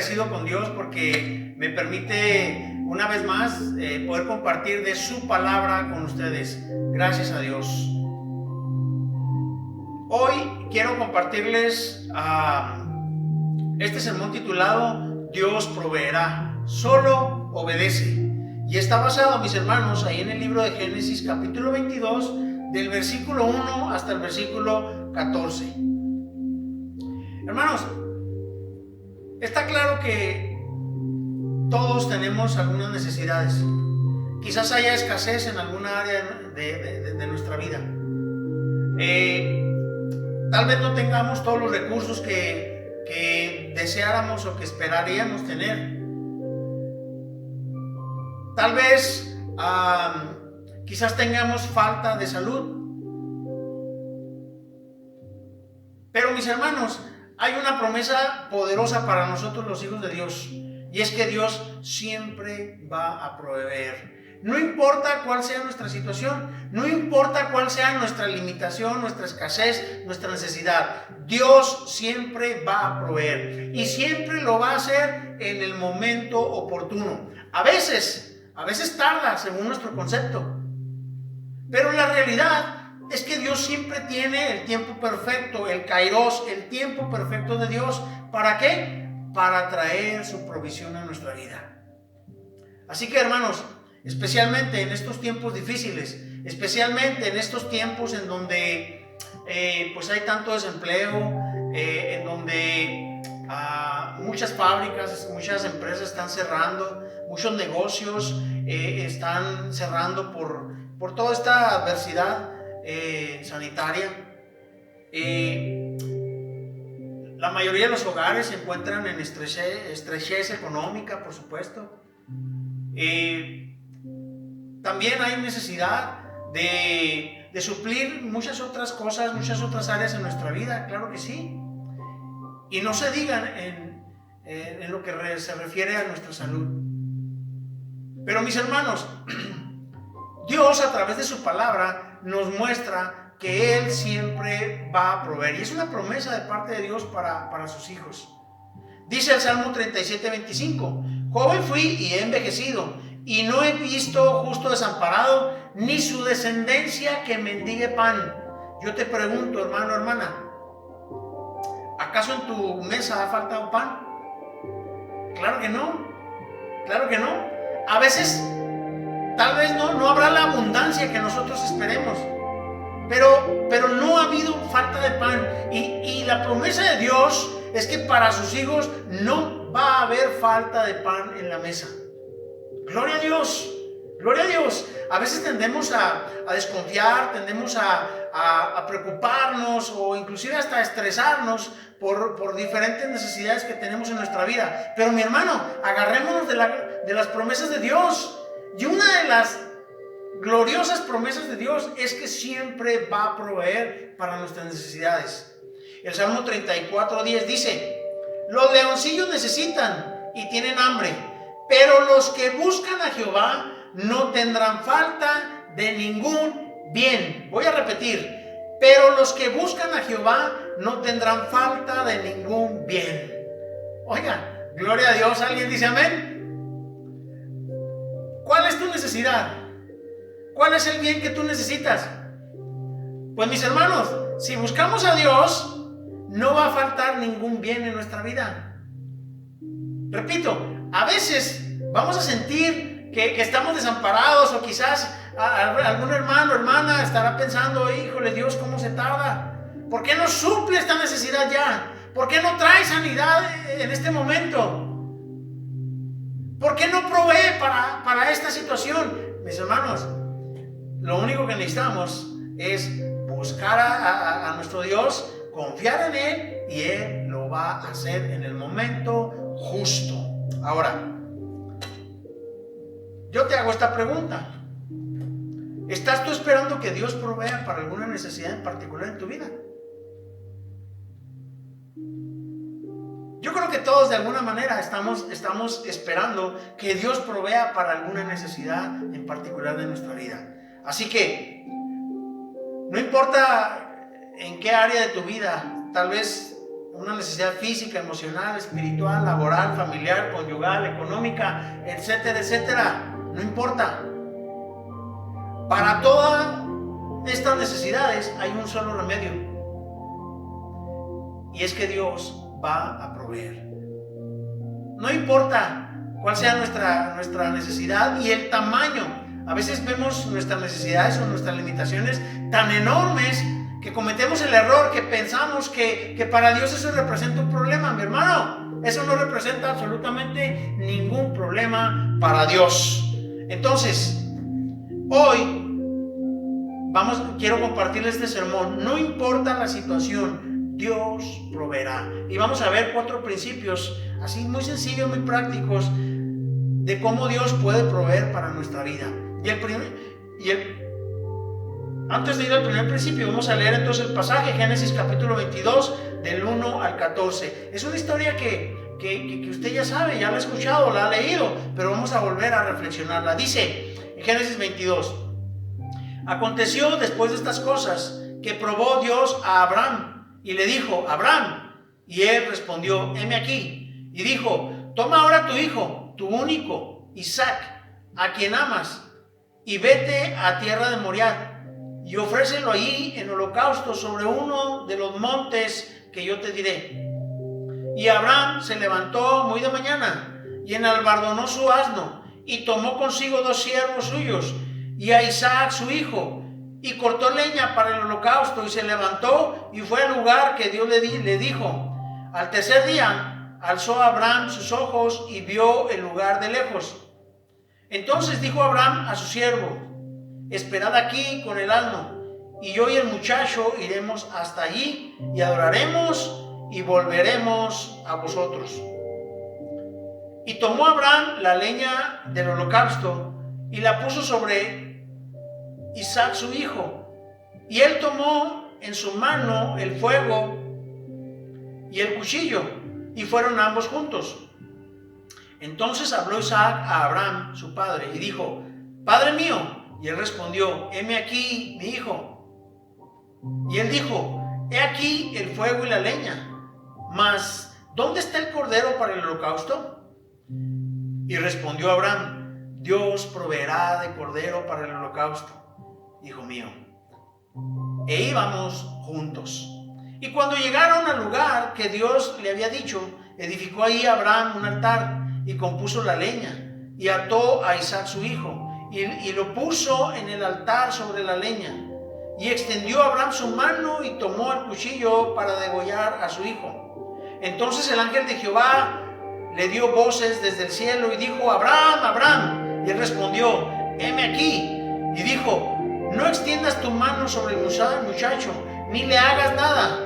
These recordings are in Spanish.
agradecido con Dios porque me permite una vez más poder compartir de su palabra con ustedes. Gracias a Dios. Hoy quiero compartirles este sermón titulado Dios proveerá, solo obedece. Y está basado, mis hermanos, ahí en el libro de Génesis capítulo 22, del versículo 1 hasta el versículo 14. Hermanos, está claro que todos tenemos algunas necesidades. Quizás haya escasez en alguna área de nuestra vida. Tal vez no tengamos todos los recursos que deseáramos o que esperaríamos tener. Tal vez quizás tengamos falta de salud. Pero mis hermanos, hay una promesa poderosa para nosotros los hijos de Dios, y es que Dios siempre va a proveer. No importa cuál sea nuestra situación, no importa cuál sea nuestra limitación, nuestra escasez, nuestra necesidad, Dios siempre va a proveer y siempre lo va a hacer en el momento oportuno. A veces tarda según nuestro concepto, pero la realidad es que Dios siempre tiene el tiempo perfecto, el kairos, el tiempo perfecto de Dios. ¿Para qué? Para traer su provisión a nuestra vida. Así que, hermanos, especialmente en estos tiempos difíciles, especialmente en estos tiempos en donde pues hay tanto desempleo, en donde muchas fábricas, muchas empresas están cerrando, muchos negocios están cerrando por toda esta adversidad sanitaria. La mayoría de los hogares se encuentran en estrechez económica, por supuesto. También hay necesidad de suplir muchas otras cosas, muchas otras áreas en nuestra vida, claro que sí. Y no se digan en lo que se refiere a nuestra salud. Pero mis hermanos, Dios a través de su palabra nos muestra que Él siempre va a proveer. Y es una promesa de parte de Dios para sus hijos. Dice el Salmo 37:25: joven fui y he envejecido, y no he visto justo desamparado, ni su descendencia que mendigue pan. Yo te pregunto, hermano, hermana, ¿acaso en tu mesa ha faltado pan? Claro que no, claro que no. A veces tal vez no habrá la abundancia que nosotros esperemos, pero no ha habido falta de pan. Y la promesa de Dios es que para sus hijos no va a haber falta de pan en la mesa. Gloria a Dios, gloria a Dios. A veces tendemos a desconfiar, tendemos a preocuparnos o inclusive hasta a estresarnos por diferentes necesidades que tenemos en nuestra vida. Pero mi hermano, agarrémonos de las promesas de Dios. Y una de las gloriosas promesas de Dios es que siempre va a proveer para nuestras necesidades. El Salmo 34:10 dice: los leoncillos necesitan y tienen hambre, pero los que buscan a Jehová no tendrán falta de ningún bien. Voy a repetir: pero los que buscan a Jehová no tendrán falta de ningún bien. Oiga, gloria a Dios. ¿Alguien dice amén? ¿Cuál es tu necesidad? ¿Cuál es el bien que tú necesitas? Pues mis hermanos, si buscamos a Dios, no va a faltar ningún bien en nuestra vida. Repito, a veces vamos a sentir que estamos desamparados, o quizás algún hermano o hermana estará pensando: híjole, Dios, ¿cómo se tarda? ¿Por qué no suple esta necesidad ya? ¿Por qué no trae sanidad en este momento? ¿Por qué no provee para esta situación? Mis hermanos, lo único que necesitamos es buscar a nuestro Dios, confiar en Él, y Él lo va a hacer en el momento justo. Ahora, yo te hago esta pregunta: ¿estás tú esperando que Dios provea para alguna necesidad en particular en tu vida? Yo creo que todos de alguna manera estamos esperando que Dios provea para alguna necesidad en particular de nuestra vida. Así que no importa en qué área de tu vida tal vez una necesidad física, emocional, espiritual, laboral, familiar, conyugal, económica, etcétera, etcétera. No importa. Para todas estas necesidades hay un solo remedio. Y es que Dios va a proveer. No importa cuál sea nuestra necesidad y el tamaño. A veces vemos nuestras necesidades o nuestras limitaciones tan enormes que cometemos el error que pensamos que para Dios eso representa un problema. Mi hermano, eso no representa absolutamente ningún problema para Dios. Entonces, hoy quiero compartirles este sermón. No importa la situación, Dios proveerá. Y vamos a ver 4 principios así muy sencillos, muy prácticos de cómo Dios puede proveer para nuestra vida. Antes de ir al primer principio, vamos a leer entonces el pasaje, Génesis capítulo 22, del 1 al 14. Es una historia que usted ya sabe, ya la ha escuchado, la ha leído, pero vamos a volver a reflexionarla. Dice en Génesis 22: aconteció después de estas cosas que probó Dios a Abraham y le dijo: Abraham. Y él respondió: heme aquí. Y dijo: toma ahora tu hijo, tu único, Isaac, a quien amas, y vete a tierra de Moriah, y ofrécelo allí en holocausto sobre uno de los montes que yo te diré. Y Abraham se levantó muy de mañana, y enalbardonó su asno, y tomó consigo 2 siervos suyos, y a Isaac su hijo, y cortó leña para el holocausto, y se levantó, y fue al lugar que Dios le dijo. Al tercer día, alzó Abraham sus ojos, y vio el lugar de lejos. Entonces dijo Abraham a su siervo: esperad aquí con el asno, y yo y el muchacho iremos hasta allí, y adoraremos, y volveremos a vosotros. Y tomó Abraham la leña del holocausto, y la puso sobre Isaac su hijo, y él tomó en su mano el fuego y el cuchillo, y fueron ambos juntos. Entonces habló Isaac a Abraham, su padre, y dijo: Padre mío. Y él respondió: heme aquí, mi hijo. Y él dijo: he aquí el fuego y la leña, mas ¿dónde está el cordero para el holocausto? Y respondió Abraham: Dios proveerá de cordero para el holocausto, hijo mío. E íbamos juntos. Y cuando llegaron al lugar que Dios le había dicho, edificó ahí Abraham un altar, y compuso la leña, y ató a Isaac su hijo, y lo puso en el altar sobre la leña. Y extendió Abraham su mano, y tomó el cuchillo para degollar a su hijo. Entonces el ángel de Jehová le dio voces desde el cielo, y dijo: Abraham, Abraham. Y él respondió: heme aquí. Y dijo: no extiendas tu mano sobre el muchacho, ni le hagas nada,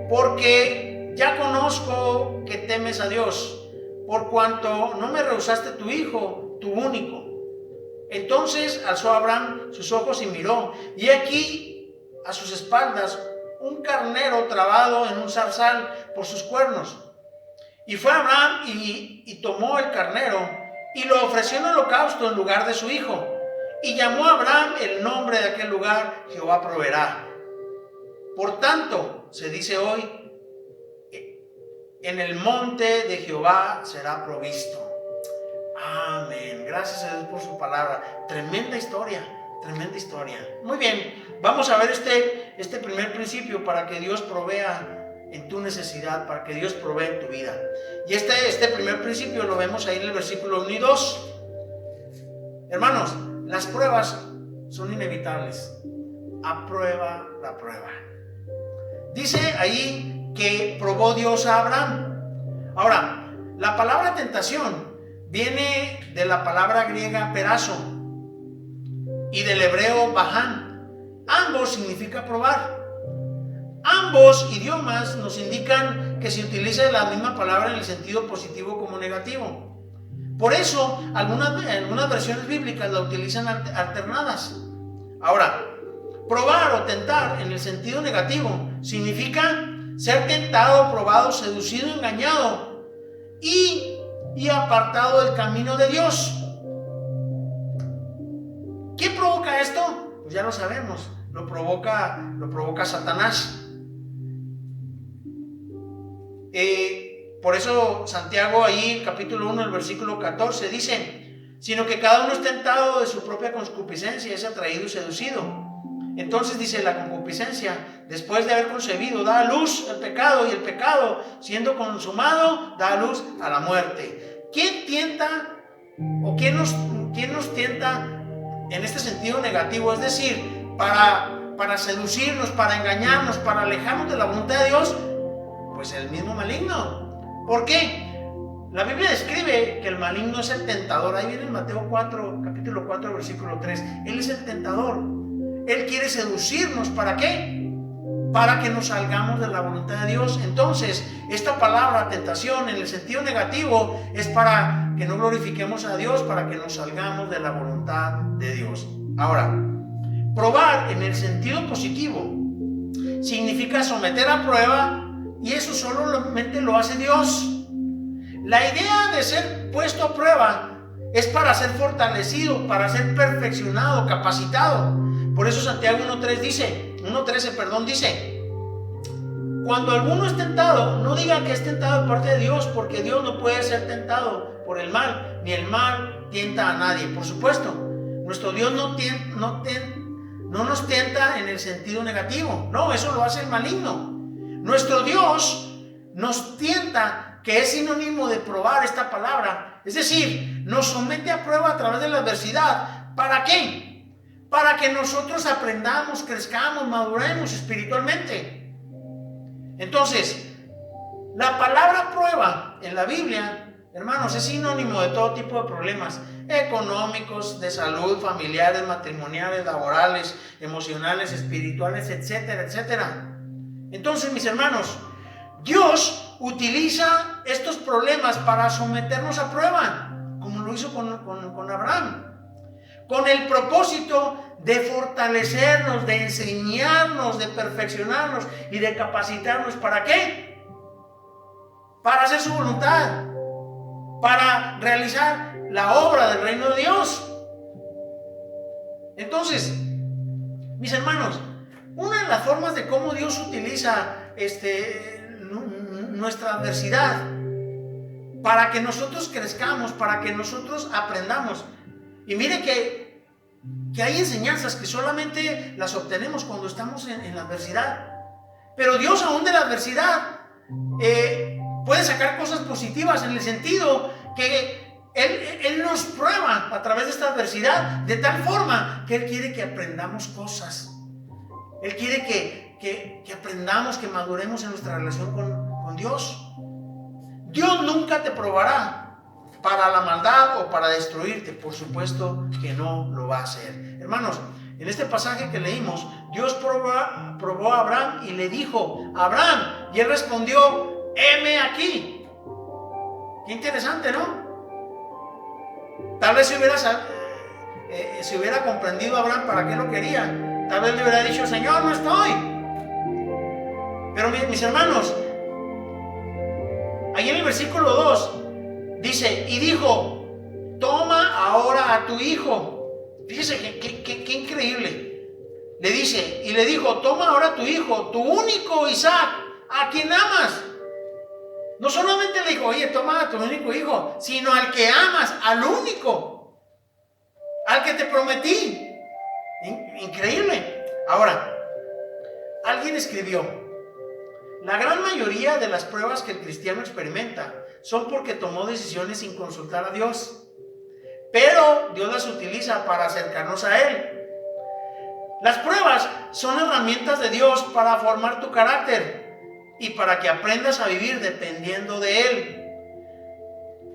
porque ya conozco que temes a Dios, por cuanto no me rehusaste tu hijo, tu único. Entonces alzó Abraham sus ojos y miró, y aquí a sus espaldas un carnero trabado en un zarzal por sus cuernos. Y fue Abraham y tomó el carnero, y lo ofreció en holocausto en lugar de su hijo. Y llamó a Abraham el nombre de aquel lugar: Jehová proveerá. Por tanto, se dice hoy: en el monte de Jehová será provisto. Amén. Gracias a Dios por su palabra. Tremenda historia, tremenda historia. Muy bien, vamos a ver este primer principio para que Dios provea en tu necesidad, para que Dios provea en tu vida. Y este primer principio lo vemos ahí en el versículo 1 y 2. Hermanos, las pruebas son inevitables. Aprueba la prueba. Dice ahí que probó Dios a Abraham. Ahora, la palabra tentación viene de la palabra griega perazo y del hebreo baján. Ambos significa probar. Ambos idiomas nos indican que se utiliza la misma palabra en el sentido positivo como negativo. Por eso, algunas versiones bíblicas la utilizan alternadas. Ahora, probar o tentar en el sentido negativo significa ser tentado, probado, seducido, engañado y apartado del camino de Dios. ¿Qué provoca esto? Pues ya lo sabemos, lo provoca Satanás. Por eso Santiago ahí en capítulo 1, el versículo 14 dice, sino que cada uno es tentado de su propia concupiscencia, es atraído y seducido. Entonces dice, la concupiscencia, después de haber concebido, da a luz el pecado, y el pecado, siendo consumado, da a luz a la muerte. ¿Quién tienta o quién nos tienta en este sentido negativo? Es decir, para seducirnos, para engañarnos, para alejarnos de la voluntad de Dios. Pues el mismo maligno. ¿Por qué? La Biblia describe que el maligno es el tentador. Ahí viene en Mateo 4, capítulo 4, versículo 3. Él es el tentador. Él quiere seducirnos. ¿Para qué? Para que nos salgamos de la voluntad de Dios. Entonces, esta palabra tentación en el sentido negativo es para que no glorifiquemos a Dios, para que nos salgamos de la voluntad de Dios. Ahora, probar en el sentido positivo significa someter a prueba, y eso solamente lo hace Dios. La idea de ser puesto a prueba es para ser fortalecido, para ser perfeccionado, capacitado. Por eso Santiago 1.13 dice, cuando alguno es tentado, no diga que es tentado de parte de Dios, porque Dios no puede ser tentado por el mal, ni el mal tienta a nadie. Por supuesto, nuestro Dios no nos tienta en el sentido negativo. No, eso lo hace el maligno. Nuestro Dios nos tienta, que es sinónimo de probar esta palabra. Es decir, nos somete a prueba a través de la adversidad. ¿Para qué? Para que nosotros aprendamos, crezcamos, maduremos espiritualmente. Entonces, la palabra prueba en la Biblia, hermanos, es sinónimo de todo tipo de problemas económicos, de salud, familiares, matrimoniales, laborales, emocionales, espirituales, etcétera, etcétera. Entonces, mis hermanos, Dios utiliza estos problemas para someternos a prueba, como lo hizo con Abraham, con el propósito de fortalecernos, de enseñarnos, de perfeccionarnos y de capacitarnos. ¿Para qué? Para hacer su voluntad, para realizar la obra del reino de Dios. Entonces, mis hermanos, una de las formas de cómo Dios utiliza nuestra adversidad para que nosotros crezcamos, para que nosotros aprendamos. Y mire que hay enseñanzas que solamente las obtenemos cuando estamos en la adversidad. Pero Dios, aún de la adversidad, puede sacar cosas positivas, en el sentido que Él nos prueba a través de esta adversidad de tal forma que Él quiere que aprendamos cosas. Él quiere que aprendamos, que maduremos en nuestra relación con Dios. Dios nunca te probará para la maldad o para destruirte. Por supuesto que no lo va a hacer. Hermanos, en este pasaje que leímos, Dios probó a Abraham y le dijo, Abraham, y él respondió, heme aquí. Qué interesante, ¿no? Tal vez si hubiera comprendido a Abraham para qué lo quería, tal vez le hubiera dicho, Señor, no estoy. Pero mis hermanos, ahí en el versículo 2 dice, y dijo, toma ahora a tu hijo. Fíjese qué increíble. Le dice, y le dijo, toma ahora a tu hijo, tu único Isaac, a quien amas. No solamente le dijo, oye, toma a tu único hijo, sino al que amas, al único, al que te prometí. Increíble. Ahora, alguien escribió, la gran mayoría de las pruebas que el cristiano experimenta son porque tomó decisiones sin consultar a Dios, pero Dios las utiliza para acercarnos a Él. Las pruebas son herramientas de Dios para formar tu carácter y para que aprendas a vivir dependiendo de Él.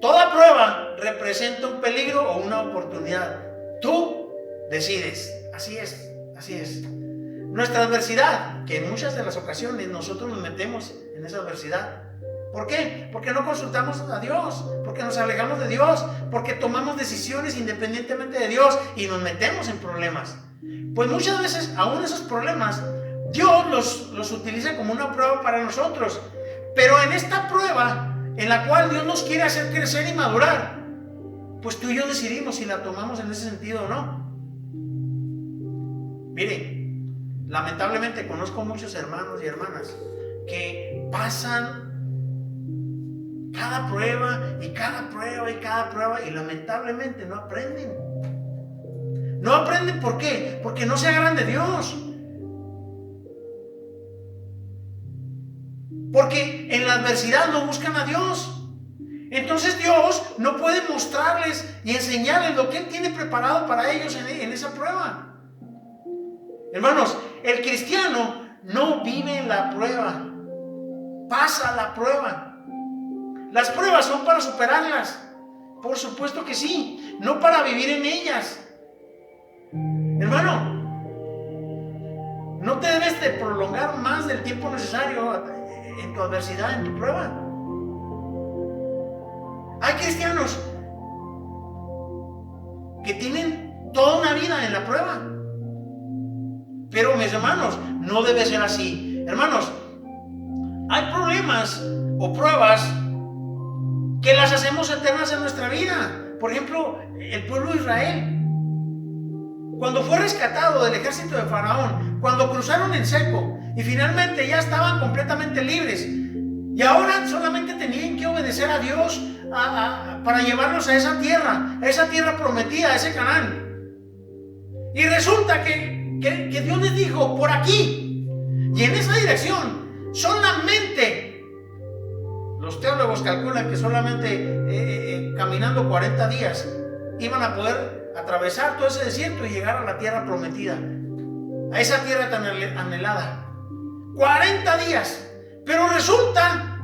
Toda prueba representa un peligro o una oportunidad. Tú decides. Así es, así es. Nuestra adversidad, que en muchas de las ocasiones nosotros nos metemos en esa adversidad. ¿Por qué? Porque no consultamos a Dios, porque nos alejamos de Dios, porque tomamos decisiones independientemente de Dios y nos metemos en problemas. Pues muchas veces, aún esos problemas, Dios los utiliza como una prueba para nosotros. Pero en esta prueba, en la cual Dios nos quiere hacer crecer y madurar, pues tú y yo decidimos si la tomamos en ese sentido o no. Miren, lamentablemente conozco muchos hermanos y hermanas que pasan cada prueba y cada prueba y cada prueba, y lamentablemente no aprenden. No aprenden, ¿por qué? Porque no se agarran de Dios. Porque en la adversidad no buscan a Dios. Entonces Dios no puede mostrarles y enseñarles lo que Él tiene preparado para ellos en esa prueba. Hermanos, el cristiano no vive en la prueba, pasa la prueba. Las pruebas son para superarlas, por supuesto que sí, no para vivir en ellas. Hermano, no te debes de prolongar más del tiempo necesario en tu adversidad, en tu prueba. Hay cristianos que tienen toda una vida en la prueba. Pero mis hermanos, no debe ser así. Hermanos, hay problemas o pruebas que las hacemos eternas en nuestra vida. Por ejemplo, el pueblo de Israel, cuando fue rescatado del ejército de Faraón, cuando cruzaron el seco y finalmente ya estaban completamente libres, y ahora solamente tenían que obedecer a Dios para llevarlos a esa tierra prometida, a ese Canaán. Y resulta que Dios les dijo, por aquí, y en esa dirección, solamente, los teólogos calculan que solamente caminando 40 días iban a poder atravesar todo ese desierto y llegar a la tierra prometida, a esa tierra tan anhelada. 40 días. Pero resulta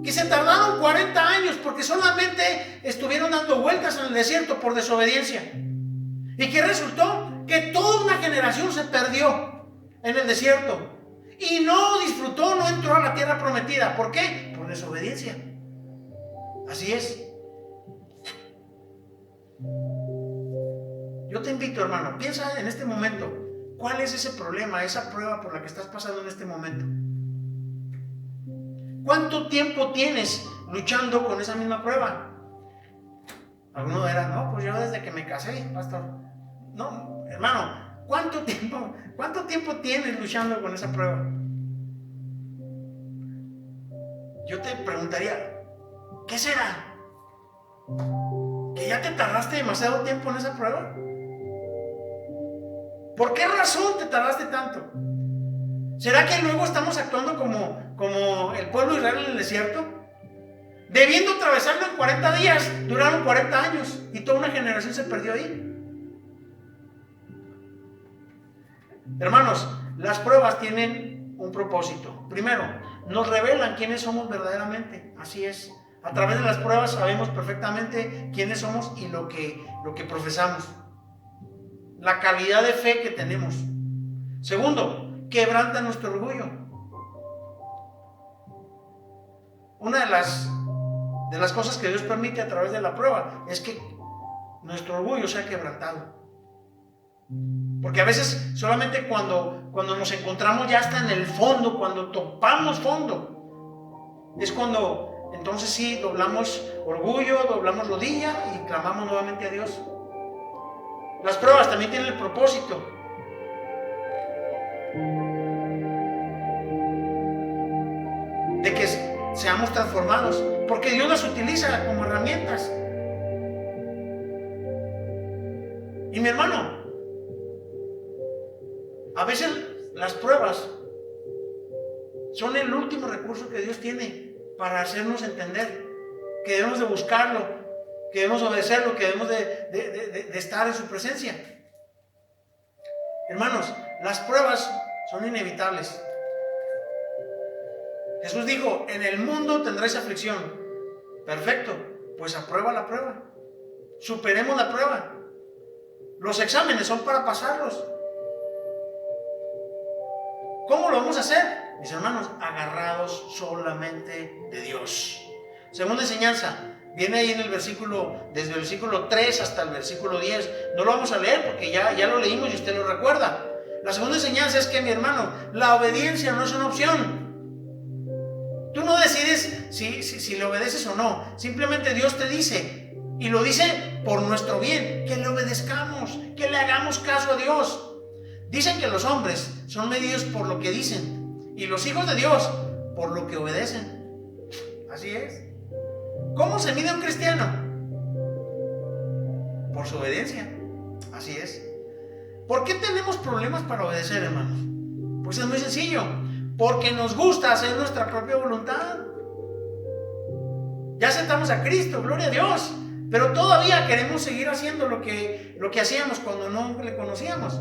que se tardaron 40 años porque solamente estuvieron dando vueltas en el desierto por desobediencia. ¿Y qué resultó? Que toda una generación se perdió en el desierto y no disfrutó, no entró a la tierra prometida. ¿Por qué? Por desobediencia. Así es. Yo te invito, hermano, piensa en este momento, ¿cuál es ese problema, esa prueba por la que estás pasando en este momento? ¿Cuánto tiempo tienes luchando con esa misma prueba? Alguno dirá, no, pues yo desde que me casé, pastor. No, hermano, ¿cuánto tiempo tienes luchando con esa prueba? Yo te preguntaría, ¿qué será? ¿Que ya te tardaste demasiado tiempo en esa prueba? ¿Por qué razón te tardaste tanto? ¿Será que luego estamos actuando como el pueblo de Israel en el desierto? Debiendo atravesarlo en 40 días, duraron 40 años y toda una generación se perdió ahí. Hermanos, las pruebas tienen un propósito. Primero, nos revelan quiénes somos verdaderamente. Así es. A través de las pruebas sabemos perfectamente quiénes somos y lo que profesamos. La calidad de fe que tenemos. Segundo, quebranta nuestro orgullo. Una de las cosas que Dios permite a través de la prueba es que nuestro orgullo sea quebrantado. Porque a veces solamente cuando nos encontramos ya hasta en el fondo, cuando topamos fondo, es cuando entonces sí doblamos orgullo, doblamos rodilla y clamamos nuevamente a Dios. Las pruebas también tienen el propósito de que seamos transformados, porque Dios las utiliza como herramientas. Y mi hermano, a veces las pruebas son el último recurso que Dios tiene para hacernos entender que debemos de buscarlo, que debemos obedecerlo, que debemos de estar en su presencia. Hermanos, las pruebas son inevitables. Jesús dijo, en el mundo tendréis aflicción. Perfecto, pues aprueba la prueba. Superemos la prueba. Los exámenes son para pasarlos. ¿Cómo lo vamos a hacer? Mis hermanos, agarrados solamente de Dios. Segunda enseñanza, viene ahí en el versículo, desde el versículo 3 hasta el versículo 10. No lo vamos a leer porque ya lo leímos y usted lo recuerda. La segunda enseñanza es que, mi hermano, la obediencia no es una opción. Tú no decides si le obedeces o no. Simplemente Dios te dice, y lo dice por nuestro bien, que le obedezcamos, que le hagamos caso a Dios. Dicen que los hombres son medidos por lo que dicen y los hijos de Dios por lo que obedecen. Así es. ¿Cómo se mide un cristiano? Por su obediencia. Así es. ¿Por qué tenemos problemas para obedecer, hermanos? Pues es muy sencillo. Porque nos gusta hacer nuestra propia voluntad. Ya aceptamos a Cristo, gloria a Dios, pero todavía queremos seguir haciendo lo que hacíamos cuando no le conocíamos.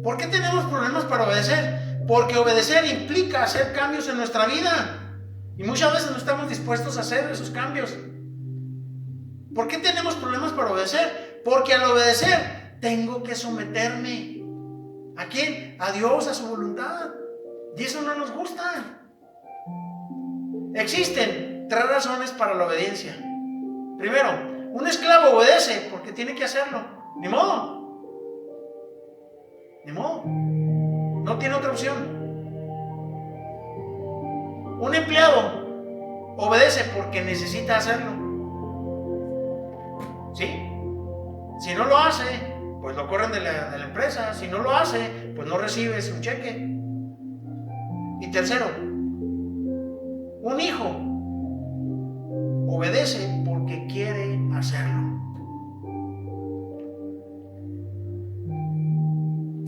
¿Por qué tenemos problemas para obedecer? Porque obedecer implica hacer cambios en nuestra vida y muchas veces no estamos dispuestos a hacer esos cambios. ¿Por qué tenemos problemas para obedecer? Porque al obedecer tengo que someterme. ¿A quién? A Dios, a su voluntad. Y eso no nos gusta. Existen 3 razones para la obediencia. Primero, un esclavo obedece porque tiene que hacerlo. Ni modo. Ni modo. No tiene otra opción. Un empleado obedece porque necesita hacerlo. ¿Sí? Si no lo hace, pues lo corren de la empresa. Si no lo hace, pues no recibe su cheque. Y tercero, un hijo obedece porque quiere hacerlo.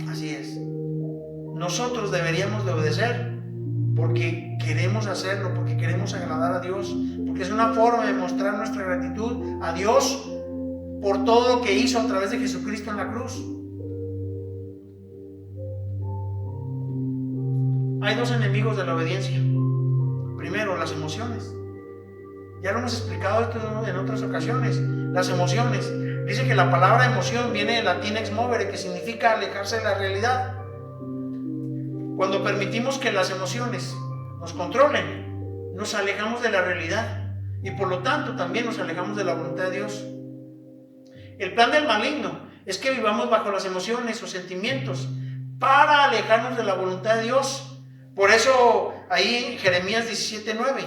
Así es. Nosotros deberíamos de obedecer porque queremos hacerlo, porque queremos agradar a Dios, porque es una forma de mostrar nuestra gratitud a Dios por todo lo que hizo a través de Jesucristo en la cruz. Hay 2 enemigos de la obediencia. Primero, las emociones. Ya lo hemos explicado esto en otras ocasiones. Las emociones. Dice que la palabra emoción viene del latín ex movere, que significa alejarse de la realidad. Cuando permitimos que las emociones nos controlen, nos alejamos de la realidad y por lo tanto también nos alejamos de la voluntad de Dios. El plan del maligno es que vivamos bajo las emociones o sentimientos para alejarnos de la voluntad de Dios. Por eso ahí Jeremías 17:9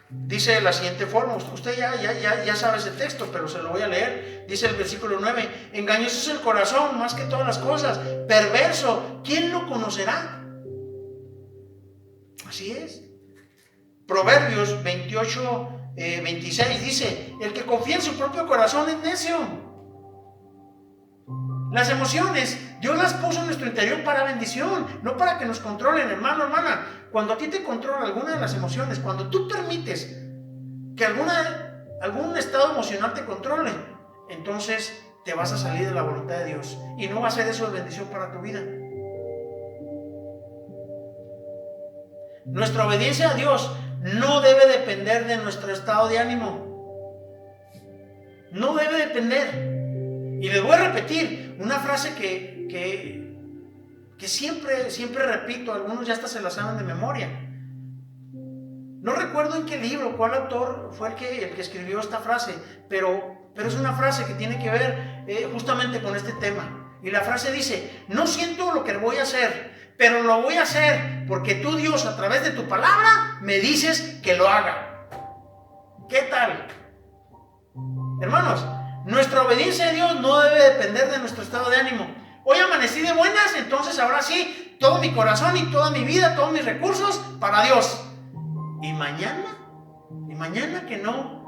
dice de la siguiente forma. Usted ya sabe ese texto, pero se lo voy a leer. Dice el versículo 9: engañoso es el corazón más que todas las cosas, perverso, ¿quién lo conocerá? Así es. Proverbios 28:26 dice: el que confía en su propio corazón es necio. Las emociones, Dios las puso en nuestro interior para bendición, no para que nos controlen, hermano, hermana. Cuando a ti te controla alguna de las emociones, cuando tú permites que algún estado emocional te controle, entonces te vas a salir de la voluntad de Dios y no va a ser eso de bendición para tu vida. Nuestra obediencia a Dios no debe depender de nuestro estado de ánimo. No debe depender. Y les voy a repetir una frase que siempre repito, algunos ya hasta se la saben de memoria. No recuerdo en qué libro, cuál autor fue el que escribió esta frase, pero es una frase que tiene que ver justamente con este tema. Y la frase dice: no siento lo que voy a hacer, pero lo voy a hacer porque tú, Dios, a través de tu palabra, me dices que lo haga. ¿Qué tal? Hermanos, nuestra obediencia a Dios no debe depender de nuestro estado de ánimo. Hoy amanecí de buenas, entonces ahora sí, todo mi corazón y toda mi vida, todos mis recursos para Dios. ¿Y mañana que no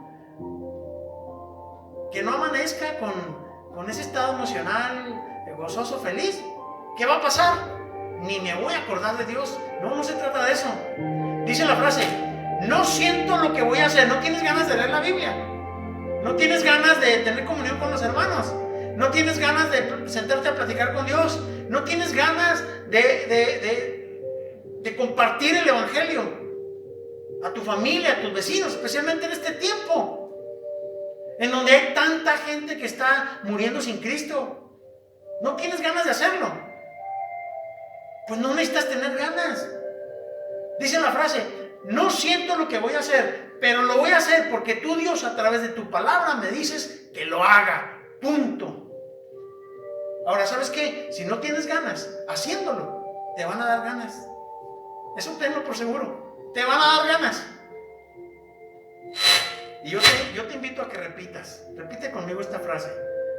amanezca con ese estado emocional gozoso, feliz? ¿Qué va a pasar? Ni me voy a acordar de Dios. No se trata de eso. Dice la frase: no siento lo que voy a hacer. No tienes ganas de leer la Biblia, no tienes ganas de tener comunión con los hermanos, no tienes ganas de sentarte a platicar con Dios, no tienes ganas de compartir el evangelio a tu familia, a tus vecinos, especialmente en este tiempo en donde hay tanta gente que está muriendo sin Cristo. No tienes ganas de hacerlo. Pues no necesitas tener ganas. Dice la frase: no siento lo que voy a hacer, pero lo voy a hacer porque tú, Dios, a través de tu palabra me dices que lo haga. Punto. Ahora, ¿sabes qué? Si no tienes ganas, haciéndolo, te van a dar ganas. Eso tenlo por seguro. Te van a dar ganas. Y yo te invito a que repite conmigo esta frase.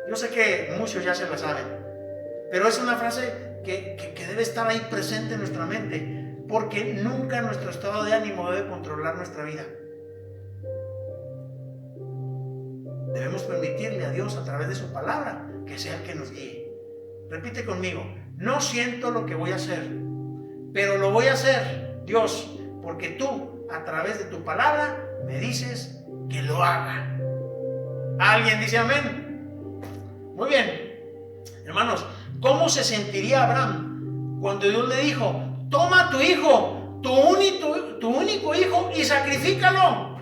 Yo sé que muchos ya se la saben, pero es una frase que debe estar ahí presente en nuestra mente, porque nunca nuestro estado de ánimo debe controlar nuestra vida. debemos permitirle a Dios a través de su palabra que sea el que nos guíe. Repite conmigo: no siento lo que voy a hacer, pero lo voy a hacer, Dios, porque tú a través de tu palabra me dices que lo haga. ¿Alguien dice amén? Muy bien, hermanos, ¿cómo se sentiría Abraham cuando Dios le dijo: toma a tu hijo, tu único hijo, y sacrifícalo?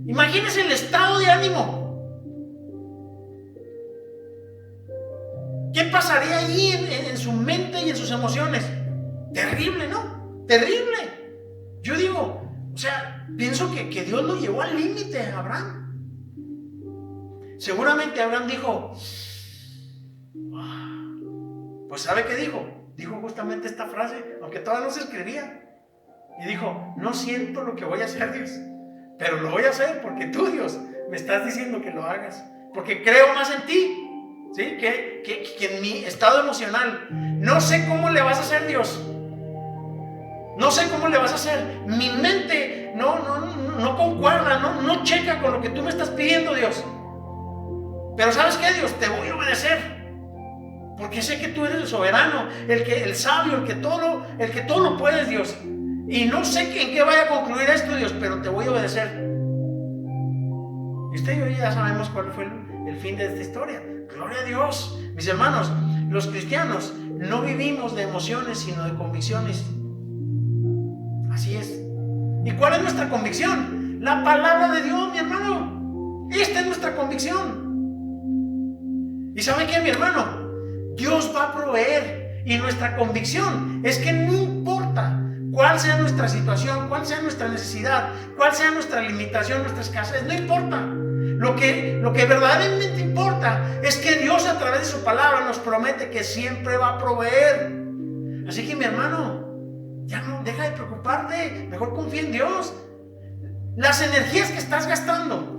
Imagínense el estado de ánimo. ¿Qué pasaría allí en su mente y en sus emociones? Terrible, ¿no? Terrible. Yo digo, o sea, pienso que Dios lo llevó al límite a Abraham. Seguramente Abraham dijo, pues ¿sabe qué dijo? Dijo justamente esta frase, aunque todavía no se escribía. Y dijo: no siento lo que voy a hacer, Dios, pero lo voy a hacer porque tú, Dios, me estás diciendo que lo hagas, porque creo más en ti, ¿sí? que en mi estado emocional. No sé cómo le vas a hacer, Dios. No sé cómo le vas a hacer. Mi mente no concuerda, no checa con lo que tú me estás pidiendo, Dios. Pero ¿sabes qué, Dios? Te voy a obedecer, porque sé que tú eres el soberano, el sabio, el que todo lo puedes, Dios. Y no sé en qué vaya a concluir esto, Dios, pero te voy a obedecer. Y usted y yo ya sabemos cuál fue el fin de esta historia. Gloria a Dios. Mis hermanos, los cristianos no vivimos de emociones, sino de convicciones. Así es. ¿Y cuál es nuestra convicción? La palabra de Dios, mi hermano. Esta es nuestra convicción. ¿Y sabe qué, mi hermano? Dios va a proveer. Y nuestra convicción es que no importa cuál sea nuestra situación, cuál sea nuestra necesidad, cuál sea nuestra limitación, nuestra escasez, no importa. Lo que verdaderamente importa es que Dios, a través de su palabra, nos promete que siempre va a proveer. Así que, mi hermano, ya no deja de preocuparte, mejor confía en Dios. Las energías que estás gastando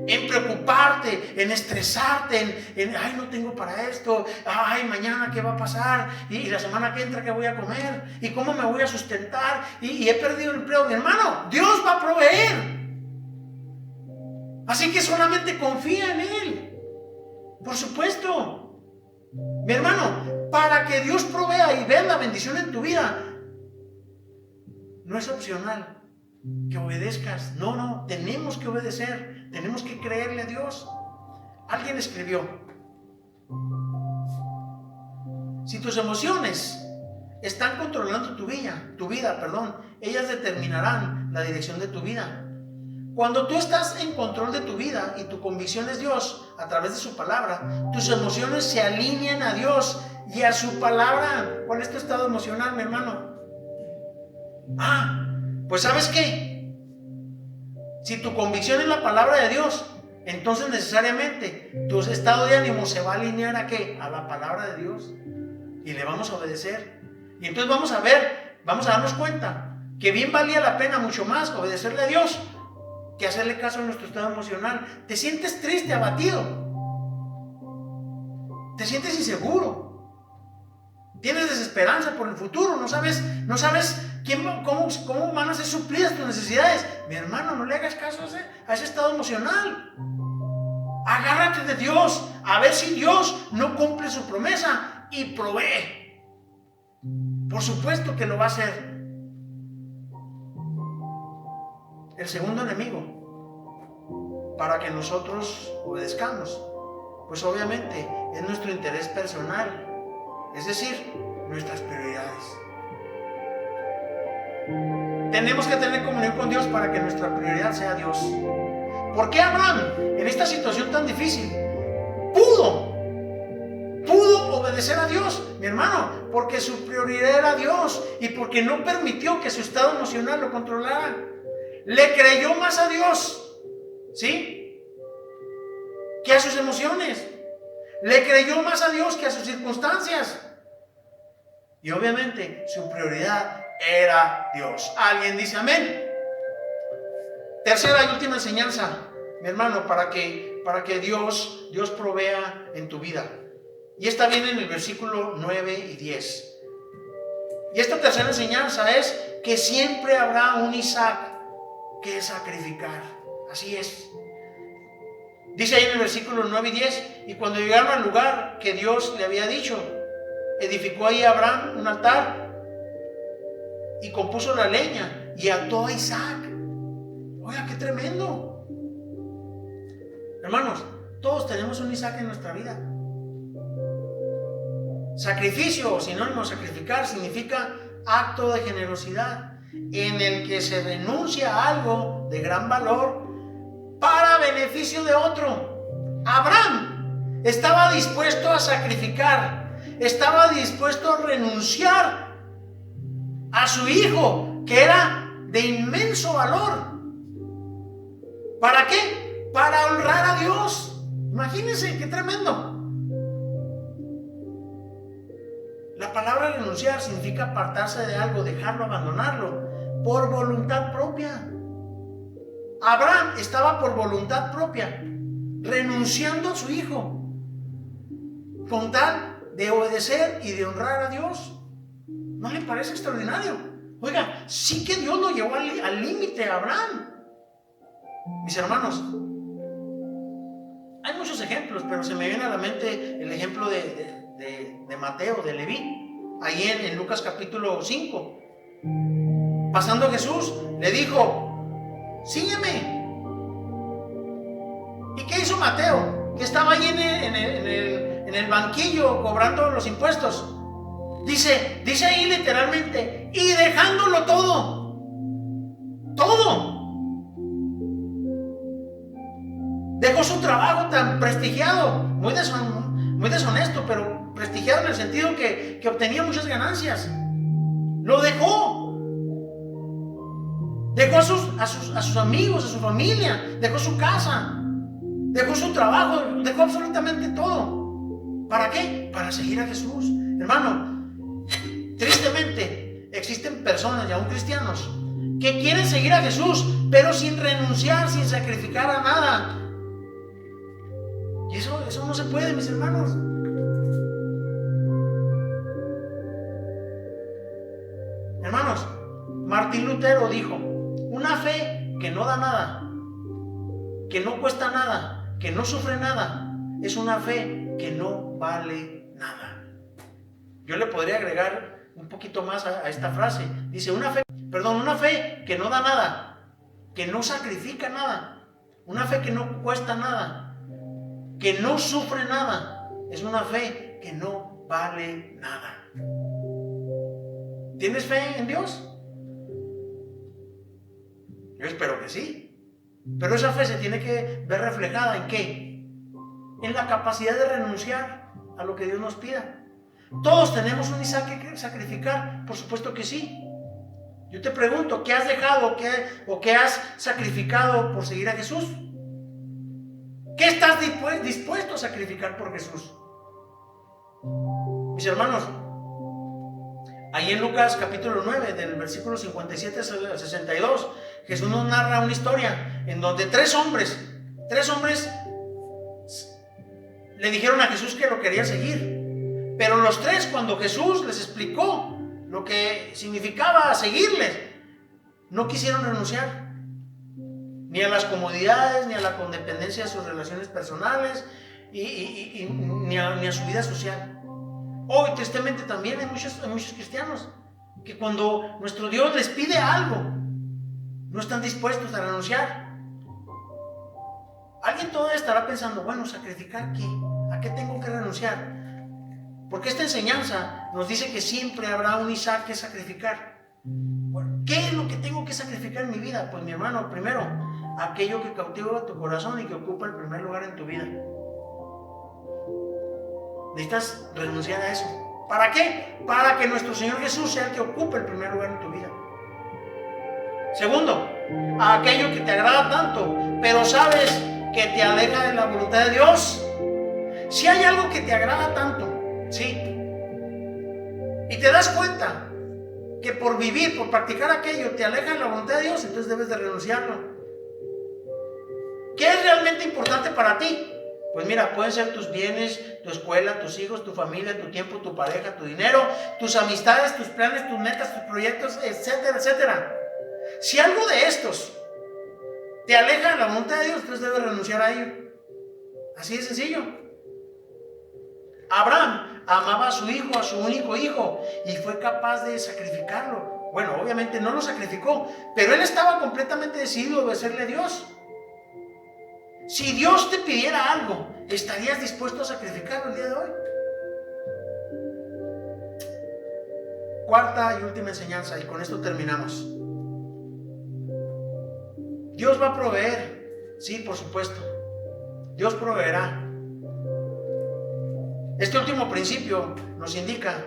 en preocuparte, en estresarte, en ay, no tengo para esto, ay, mañana qué va a pasar, y la semana que entra qué voy a comer, y cómo me voy a sustentar, y he perdido el empleo. Mi hermano, Dios va a proveer. Así que solamente confía en Él. Por supuesto. Mi hermano, para que Dios provea y vea la bendición en tu vida, no es opcional que obedezcas. No, tenemos que obedecer. Tenemos que creerle a Dios. Alguien escribió: si tus emociones están controlando tu vida, ellas determinarán la dirección de tu vida. Cuando tú estás en control de tu vida y tu convicción es Dios a través de su palabra, tus emociones se alinean a Dios y a su palabra. ¿Cuál es tu estado emocional, mi hermano? Pues ¿sabes qué? Si tu convicción es la palabra de Dios, entonces necesariamente tu estado de ánimo se va a alinear ¿a qué? A la palabra de Dios. Y le vamos a obedecer. Y entonces vamos a darnos cuenta que bien valía la pena mucho más obedecerle a Dios que hacerle caso a nuestro estado emocional. Te sientes triste, abatido. Te sientes inseguro. Tienes desesperanza por el futuro. No sabes cómo van a ser suplidas tus necesidades. Mi hermano, no le hagas caso a ese estado emocional. Agárrate de Dios, a ver si Dios no cumple su promesa y provee. Por supuesto que lo va a hacer. El segundo enemigo para que nosotros obedezcamos, pues obviamente es nuestro interés personal, es decir, nuestras prioridades. Tenemos que tener comunión con Dios para que nuestra prioridad sea Dios. ¿Por qué Abraham, en esta situación tan difícil, pudo obedecer a Dios? Mi hermano, porque su prioridad era Dios y porque no permitió que su estado emocional lo controlara. Le creyó más a Dios, ¿sí?, que a sus emociones. Le creyó más a Dios que a sus circunstancias. Y obviamente su prioridad era Dios. ¿Alguien dice amén? Tercera y última enseñanza, mi hermano, para que Dios provea en tu vida. Y esta viene en el versículo 9 y 10. Y esta tercera enseñanza es que siempre habrá un Isaac que sacrificar. Así es. Dice ahí en el versículo 9 y 10, y cuando llegaron al lugar que Dios le había dicho, edificó ahí Abraham un altar y compuso la leña y ató a Isaac. Oiga, qué tremendo. Hermanos, todos tenemos un Isaac en nuestra vida. Sacrificio, o sinónimo de sacrificar, significa acto de generosidad en el que se renuncia a algo de gran valor para beneficio de otro. Abraham estaba dispuesto a sacrificar, estaba dispuesto a renunciar a su hijo, que era de inmenso valor. ¿Para qué? Para honrar a Dios. Imagínense, qué tremendo. La palabra renunciar significa apartarse de algo, dejarlo, abandonarlo, por voluntad propia. Abraham estaba por voluntad propia, renunciando a su hijo, con tal de obedecer y de honrar a Dios. ¿No le parece extraordinario? Oiga, sí que Dios lo llevó al límite a Abraham. Mis hermanos, hay muchos ejemplos, pero se me viene a la mente el ejemplo de Mateo, de Leví, ahí en Lucas capítulo 5. Pasando Jesús, le dijo: sígueme. ¿Y qué hizo Mateo? Que estaba ahí en el banquillo cobrando los impuestos. Dice ahí literalmente, y dejándolo todo. Dejó su trabajo tan prestigiado, muy deshonesto, pero prestigiado en el sentido que obtenía muchas ganancias. Lo dejó. Dejó a sus amigos, a su familia, dejó su casa, dejó su trabajo, dejó absolutamente todo. ¿Para qué? Para seguir a Jesús. Hermano, tristemente existen personas, y aún cristianos, que quieren seguir a Jesús, pero sin renunciar, sin sacrificar a nada. Y eso no se puede, mis hermanos. Hermanos, Martín Lutero dijo: una fe que no da nada, que no cuesta nada, que no sufre nada, es una fe que no vale nada. Yo le podría agregar un poquito más a esta frase. Dice, una fe que no da nada, que no sacrifica nada, una fe que no cuesta nada, que no sufre nada, es una fe que no vale nada. ¿Tienes fe en Dios? Yo espero que sí. Pero esa fe se tiene que ver reflejada ¿en qué? En la capacidad de renunciar a lo que Dios nos pida. Todos tenemos un Isaac que sacrificar, por supuesto que sí. Yo te pregunto, ¿qué has dejado o qué has sacrificado por seguir a Jesús? ¿Qué estás dispuesto a sacrificar por Jesús? Mis hermanos, ahí en Lucas capítulo 9, del versículo 57 al 62, Jesús nos narra una historia en donde tres hombres le dijeron a Jesús que lo querían seguir. Pero los tres, cuando Jesús les explicó lo que significaba seguirles, no quisieron renunciar ni a las comodidades, ni a la codependencia de sus relaciones personales, ni a su vida social. Hoy, tristemente, también hay muchos cristianos que cuando nuestro Dios les pide algo, no están dispuestos a renunciar. Alguien todavía estará pensando, bueno, ¿sacrificar qué? ¿A qué tengo que renunciar? Porque esta enseñanza nos dice que siempre habrá un Isaac que sacrificar. Bueno, ¿qué es lo que tengo que sacrificar en mi vida? Pues mi hermano, primero, aquello que cautiva tu corazón y que ocupa el primer lugar en tu vida. Necesitas renunciar a eso. ¿Para qué? Para que nuestro Señor Jesús sea el que ocupe el primer lugar en tu vida. Segundo, a aquello que te agrada tanto, pero sabes que te aleja de la voluntad de Dios. Si hay algo que te agrada tanto, sí, y te das cuenta que por vivir, por practicar aquello, te aleja de la voluntad de Dios, entonces debes de renunciarlo. ¿Qué es realmente importante para ti? Pues mira, pueden ser tus bienes, tu escuela, tus hijos, tu familia, tu tiempo, tu pareja, tu dinero, tus amistades, tus planes, tus metas, tus proyectos, etcétera, etcétera. Si algo de estos te aleja de la voluntad de Dios, entonces debes renunciar a ello. Así de sencillo. Abraham amaba a su hijo, a su único hijo, y fue capaz de sacrificarlo. Bueno, obviamente no lo sacrificó, pero él estaba completamente decidido a obedecerle a Dios. Si Dios te pidiera algo, ¿estarías dispuesto a sacrificarlo el día de hoy? Cuarta y última enseñanza, y con esto terminamos. Dios va a proveer. Sí, por supuesto. Dios proveerá. Este último principio nos indica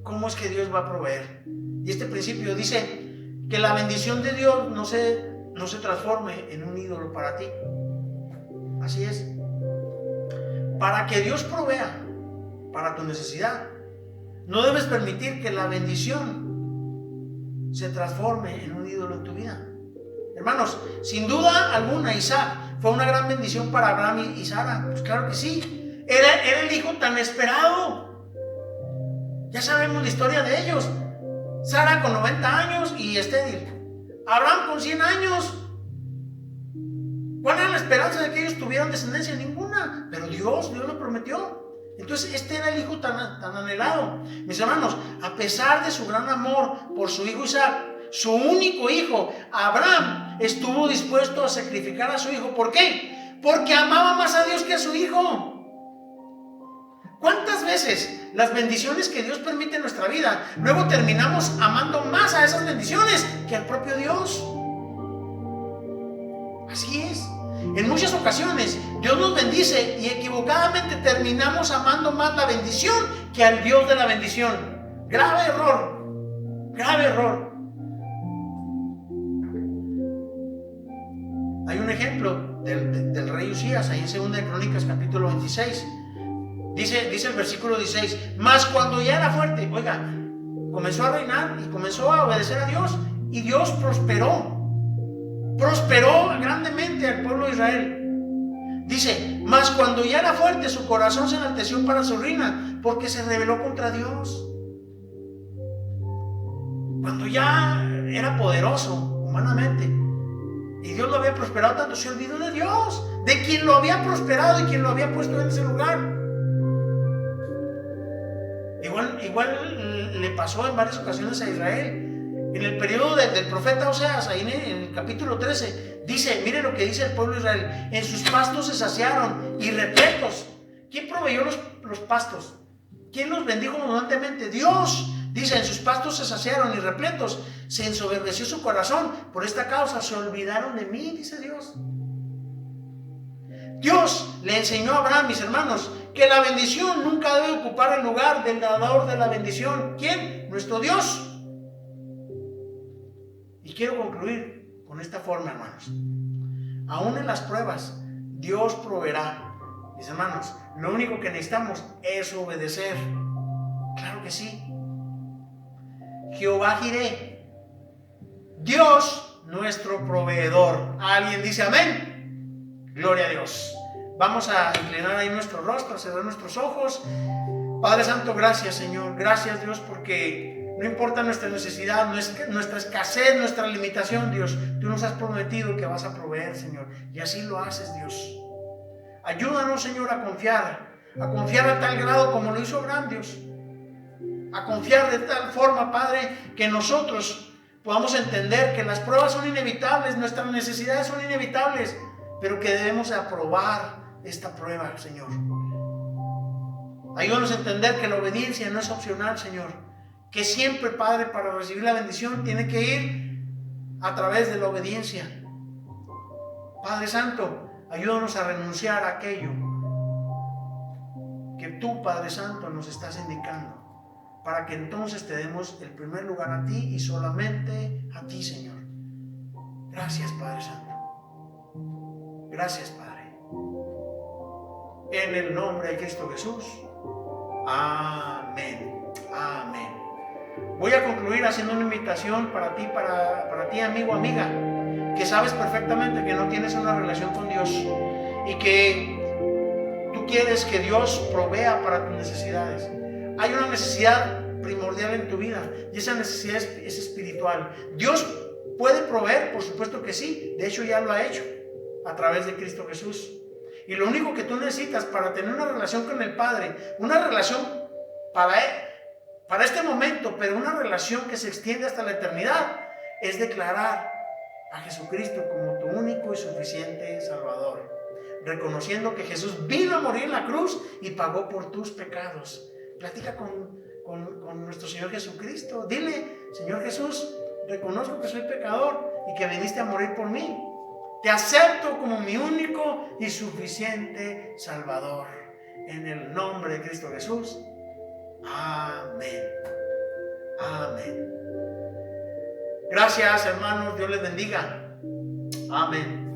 cómo es que Dios va a proveer. Y este principio dice que la bendición de Dios no se transforme en un ídolo para ti. Así es. Para que Dios provea para tu necesidad, no debes permitir que la bendición se transforme en un ídolo en tu vida. Hermanos, sin duda alguna, Isaac fue una gran bendición para Abraham y Sara. Pues claro que sí. Era el hijo tan esperado. Ya sabemos la historia de ellos. Sara con 90 años y estéril. Abraham con 100 años. ¿Cuál era la esperanza de que ellos tuvieran descendencia? Ninguna. Pero Dios lo prometió. Entonces este era el hijo tan anhelado. Mis hermanos, a pesar de su gran amor por su hijo Isaac, su único hijo, Abraham estuvo dispuesto a sacrificar a su hijo. ¿Por qué? Porque amaba más a Dios que a su hijo. ¿Cuántas veces las bendiciones que Dios permite en nuestra vida, luego terminamos amando más a esas bendiciones que al propio Dios? Así es. En muchas ocasiones Dios nos bendice y equivocadamente terminamos amando más la bendición que al Dios de la bendición. Grave error. Grave error. Hay un ejemplo del rey Usías ahí en 2 Crónicas capítulo 26. Dice el versículo 16: mas cuando ya era fuerte, oiga, comenzó a reinar y comenzó a obedecer a Dios, y Dios prosperó grandemente al pueblo de Israel. Dice: mas cuando ya era fuerte, su corazón se enalteció para su ruina, porque se rebeló contra Dios. Cuando ya era poderoso humanamente y Dios lo había prosperado tanto, se olvidó de Dios, de quien lo había prosperado y quien lo había puesto en ese lugar. Igual le pasó en varias ocasiones a Israel. En el periodo del profeta Oseas, ahí en el capítulo 13, dice, mire lo que dice el pueblo de Israel: en sus pastos se saciaron y repletos. ¿Quién proveyó los pastos? ¿Quién los bendijo abundantemente? Dios. Dice, en sus pastos se saciaron y repletos. Se ensoberbeció su corazón. Por esta causa se olvidaron de mí, dice Dios. Dios le enseñó a Abraham, mis hermanos, que la bendición nunca debe ocupar el lugar del dador de la bendición. ¿Quién? Nuestro Dios. Y quiero concluir con esta forma, hermanos. Aún en las pruebas, Dios proveerá. Mis hermanos, lo único que necesitamos es obedecer. Claro que sí. Jehová Jireh, Dios nuestro proveedor. ¿Alguien dice amén? Gloria a Dios. Vamos a inclinar ahí nuestro rostro, a cerrar nuestros ojos. Padre Santo, gracias, Señor. Gracias, Dios, porque no importa nuestra necesidad, nuestra escasez, nuestra limitación, Dios, tú nos has prometido que vas a proveer, Señor, y así lo haces, Dios. Ayúdanos, Señor, a confiar a tal grado como lo hizo Abraham, Dios. A confiar de tal forma, Padre, que nosotros podamos entender que las pruebas son inevitables, nuestras necesidades son inevitables, pero que debemos aprobar esta prueba, Señor. Ayúdanos a entender que la obediencia no es opcional, Señor. Que siempre, Padre, para recibir la bendición tiene que ir a través de la obediencia. Padre Santo, ayúdanos a renunciar a aquello que tú, Padre Santo, nos estás indicando, para que entonces te demos el primer lugar a ti y solamente a ti, Señor. Gracias, Padre Santo. Gracias, Padre. En el nombre de Cristo Jesús. Amén. Amén. Voy a concluir haciendo una invitación para ti, para ti, amigo, amiga, que sabes perfectamente que no tienes una relación con Dios y que tú quieres que Dios provea para tus necesidades. Hay una necesidad primordial en tu vida y esa necesidad es espiritual. Dios puede proveer, por supuesto que sí. De hecho ya lo ha hecho a través de Cristo Jesús. Y lo único que tú necesitas para tener una relación con el Padre, una relación para este momento, pero una relación que se extiende hasta la eternidad, es declarar a Jesucristo como tu único y suficiente Salvador, reconociendo que Jesús vino a morir en la cruz y pagó por tus pecados. Platica con nuestro Señor Jesucristo. Dile: Señor Jesús, reconozco que soy pecador y que viniste a morir por mí. Te acepto como mi único y suficiente Salvador. En el nombre de Cristo Jesús. Amén. Amén. Gracias, hermanos. Dios les bendiga. Amén.